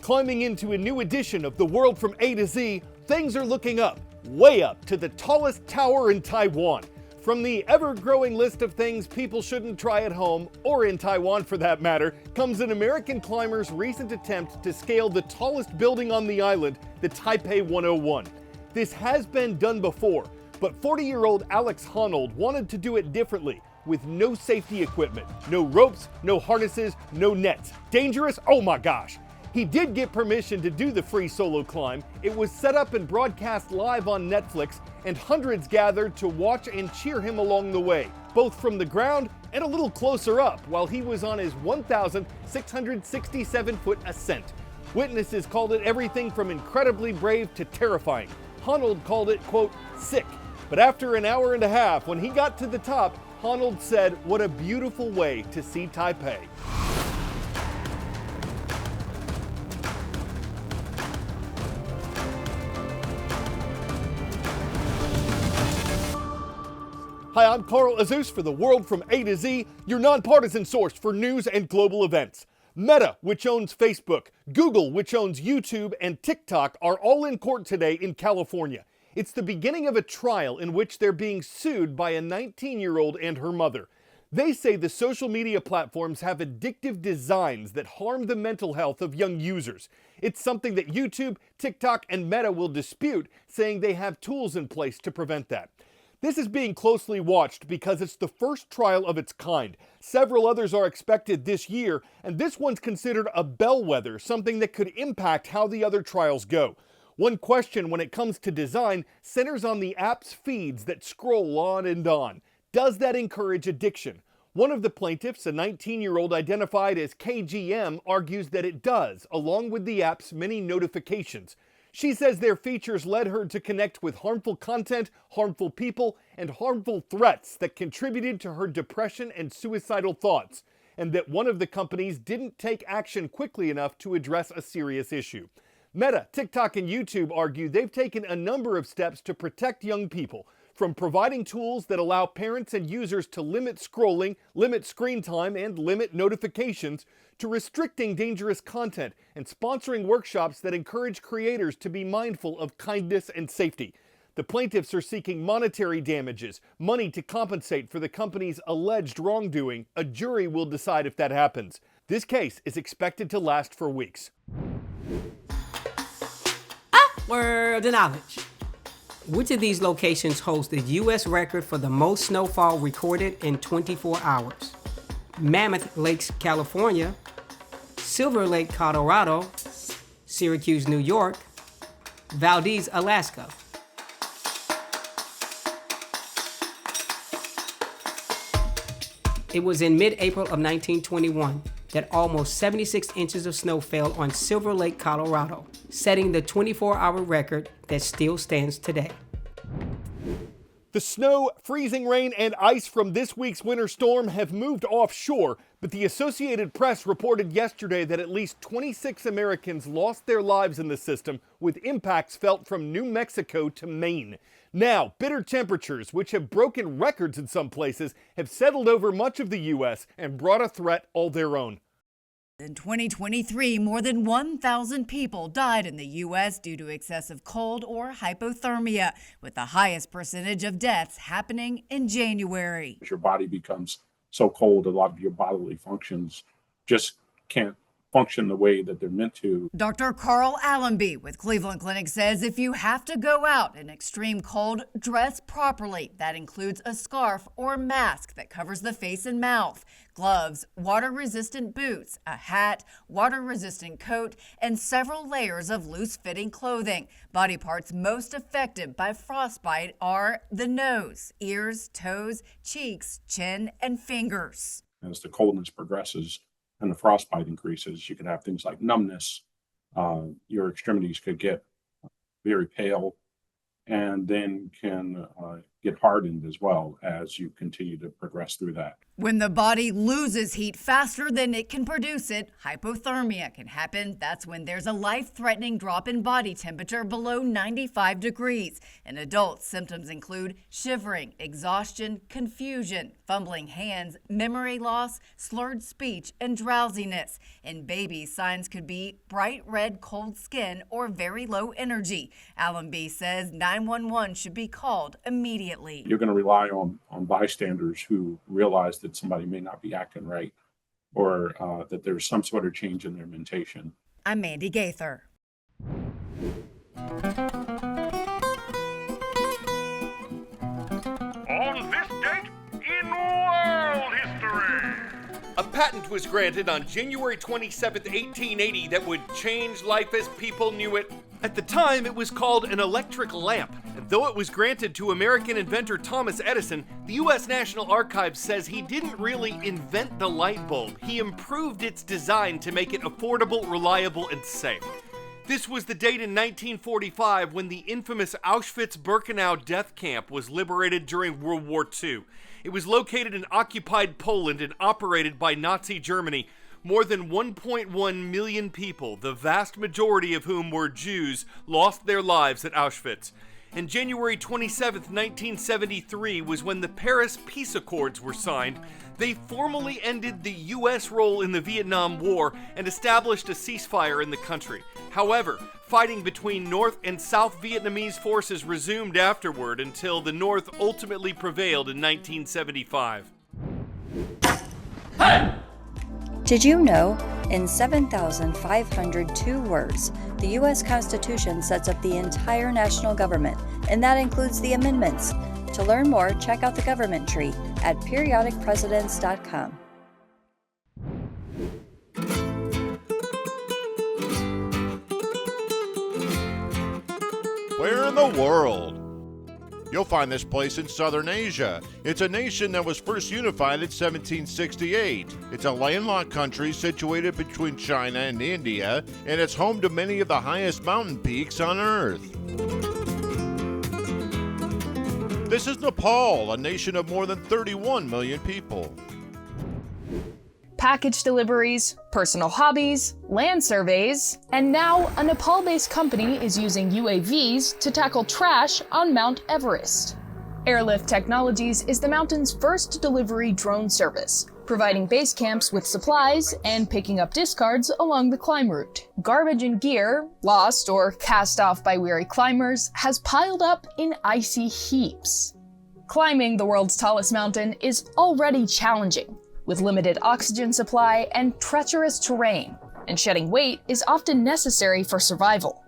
Climbing into a new edition of the world from A to Z, things are looking up, way up, to the tallest tower in Taiwan. From the ever-growing list of things people shouldn't try at home, or in Taiwan for that matter, comes an American climber's recent attempt to scale the tallest building on the island, the Taipei 101. This has been done before, but 40-year-old Alex Honnold wanted to do it differently, with no safety equipment, no ropes, no harnesses, no nets. Dangerous? Oh my gosh! He did get permission to do the free solo climb. It was set up and broadcast live on Netflix, and hundreds gathered to watch and cheer him along the way, both from the ground and a little closer up while he was on his 1,667-foot ascent. Witnesses called it everything from incredibly brave to terrifying. Honnold called it, quote, sick. But after an hour and a half, when he got to the top, Honnold said, what a beautiful way to see Taipei. Hi, I'm Carl Azuz for the World from A to Z, your nonpartisan source for news and global events. Meta, which owns Facebook, Google, which owns YouTube, and TikTok are all in court today in California. It's the beginning of a trial in which they're being sued by a 19-year-old and her mother. They say the social media platforms have addictive designs that harm the mental health of young users. It's something that YouTube, TikTok, and Meta will dispute, saying they have tools in place to prevent that. This is being closely watched because it's the first trial of its kind. Several others are expected this year, and this one's considered a bellwether, something that could impact how the other trials go. One question when it comes to design centers on the app's feeds that scroll on and on. Does that encourage addiction? One of the plaintiffs, a 19-year-old identified as KGM, argues that it does, along with the app's many notifications. She says their features led her to connect with harmful content, harmful people, and harmful threats that contributed to her depression and suicidal thoughts, and that one of the companies didn't take action quickly enough to address a serious issue. Meta, TikTok, and YouTube argue they've taken a number of steps to protect young people, from providing tools that allow parents and users to limit scrolling, limit screen time, and limit notifications, to restricting dangerous content and sponsoring workshops that encourage creators to be mindful of kindness and safety. The plaintiffs are seeking monetary damages, money to compensate for the company's alleged wrongdoing. A jury will decide if that happens. This case is expected to last for weeks. Word of knowledge. Which of these locations holds the U.S. record for the most snowfall recorded in 24 hours? Mammoth Lakes, California, Silver Lake, Colorado, Syracuse, New York, Valdez, Alaska. It was in mid-April of 1921 that almost 76 inches of snow fell on Silver Lake, Colorado, setting the 24-hour record that still stands today. The snow, freezing rain, and ice from this week's winter storm have moved offshore, but the Associated Press reported yesterday that at least 26 Americans lost their lives in the system, with impacts felt from New Mexico to Maine. Now, bitter temperatures, which have broken records in some places, have settled over much of the U.S. and brought a threat all their own. In 2023, more than 1,000 people died in the U.S. due to excessive cold or hypothermia, with the highest percentage of deaths happening in January. Your body becomes so cold, a lot of your bodily functions just can't function the way that they're meant to. Dr. Carl Allenby with Cleveland Clinic says if you have to go out in extreme cold, dress properly. That includes a scarf or mask that covers the face and mouth, gloves, water-resistant boots, a hat, water-resistant coat, and several layers of loose-fitting clothing. Body parts most affected by frostbite are the nose, ears, toes, cheeks, chin, and fingers. As the coldness progresses and the frostbite increases, you can have things like numbness. Your extremities could get very pale and then can get hardened as well as you continue to progress through that. When the body loses heat faster than it can produce it, hypothermia can happen. That's when there's a life-threatening drop in body temperature below 95 degrees. In adults, symptoms include shivering, exhaustion, confusion, fumbling hands, memory loss, slurred speech, and drowsiness. In babies, signs could be bright red cold skin or very low energy. Allenby says 911 should be called immediately. You're going to rely on bystanders who realize that somebody may not be acting right, or that there's some sort of change in their mentation. I'm Mandy Gaither. On this date in world history, a patent was granted on January 27, 1880 that would change life as people knew it. At the time, it was called an electric lamp, and though it was granted to American inventor Thomas Edison, the U.S. National Archives says he didn't really invent the light bulb. He improved its design to make it affordable, reliable, and safe. This was the date in 1945 when the infamous Auschwitz-Birkenau death camp was liberated during World War II. It was located in occupied Poland and operated by Nazi Germany. More than 1.1 million people, the vast majority of whom were Jews, lost their lives at Auschwitz. And January 27, 1973 was when the Paris Peace Accords were signed. They formally ended the U.S. role in the Vietnam War and established a ceasefire in the country. However, fighting between North and South Vietnamese forces resumed afterward until the North ultimately prevailed in 1975. Did you know, in 7,502 words, the U.S. Constitution sets up the entire national government, and that includes the amendments. To learn more, check out the government tree at periodicpresidents.com. Where in the world? You'll find this place in Southern Asia. It's a nation that was first unified in 1768. It's a landlocked country situated between China and India, and it's home to many of the highest mountain peaks on Earth. This is Nepal, a nation of more than 31 million people. Package deliveries, personal hobbies, land surveys, and now a Nepal-based company is using UAVs to tackle trash on Mount Everest. Airlift Technologies is the mountain's first delivery drone service, providing base camps with supplies and picking up discards along the climb route. Garbage and gear, lost or cast off by weary climbers, has piled up in icy heaps. Climbing the world's tallest mountain is already challenging, with limited oxygen supply and treacherous terrain, and shedding weight is often necessary for survival.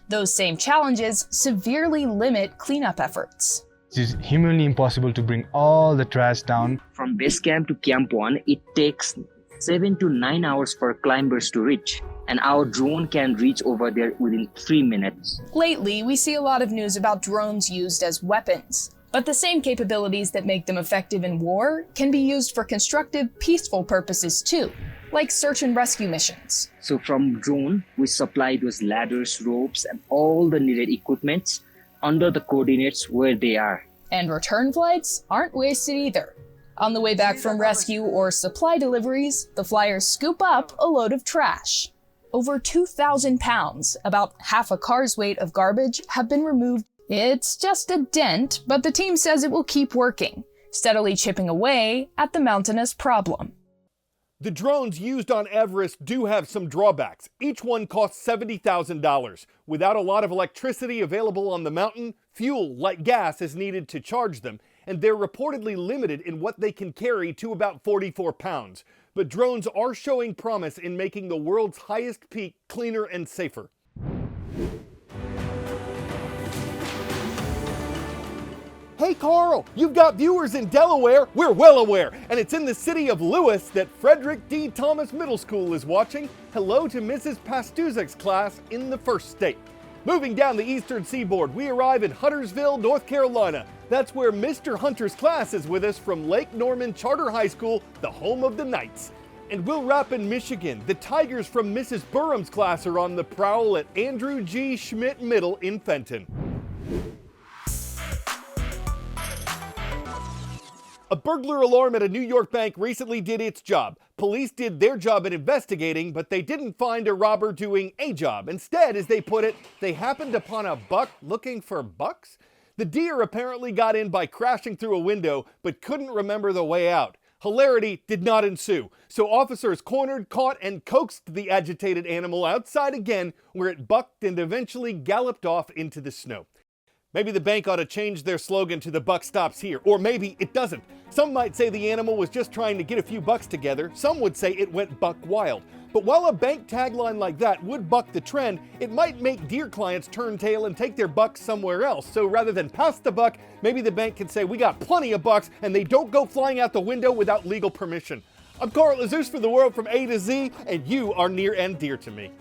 Those same challenges severely limit cleanup efforts. It is humanly impossible to bring all the trash down. From base camp to Camp 1, it takes 7 to 9 hours for climbers to reach, and our drone can reach over there within 3 minutes. Lately, we see a lot of news about drones used as weapons. But the same capabilities that make them effective in war can be used for constructive, peaceful purposes too, like search and rescue missions. So from drone, we supply those ladders, ropes, and all the needed equipment under the coordinates where they are. And return flights aren't wasted either. On the way back from rescue or supply deliveries, the flyers scoop up a load of trash. Over 2,000 pounds, about half a car's weight of garbage, have been removed. It's just a dent, but the team says it will keep working, steadily chipping away at the mountainous problem. The drones used on Everest do have some drawbacks. Each one costs $70,000. Without a lot of electricity available on the mountain, fuel, like gas, is needed to charge them, and they're reportedly limited in what they can carry to about 44 pounds. But drones are showing promise in making the world's highest peak cleaner and safer. Hey Carl, you've got viewers in Delaware, we're well aware, and it's in the city of Lewis that Frederick D. Thomas Middle School is watching. Hello to Mrs. Pastuzek's class in the first state. Moving down the eastern seaboard, we arrive in Huntersville, North Carolina. That's where Mr. Hunter's class is with us from Lake Norman Charter High School, the home of the Knights. And we'll wrap in Michigan. The Tigers from Mrs. Burham's class are on the prowl at Andrew G. Schmidt Middle in Fenton. A burglar alarm at a New York bank recently did its job. Police did their job in investigating, but they didn't find a robber doing a job. Instead, as they put it, they happened upon a buck looking for bucks? The deer apparently got in by crashing through a window, but couldn't remember the way out. Hilarity did not ensue, so officers cornered, caught, and coaxed the agitated animal outside again, where it bucked and eventually galloped off into the snow. Maybe the bank ought to change their slogan to "The buck stops here," or maybe it doesn't. Some might say the animal was just trying to get a few bucks together. Some would say it went buck wild. But while a bank tagline like that would buck the trend, it might make deer clients turn tail and take their bucks somewhere else. So rather than pass the buck, maybe the bank can say, "We got plenty of bucks," and they don't go flying out the window without legal permission. I'm Carl Azuz for The World from A to Z, and you are near and dear to me.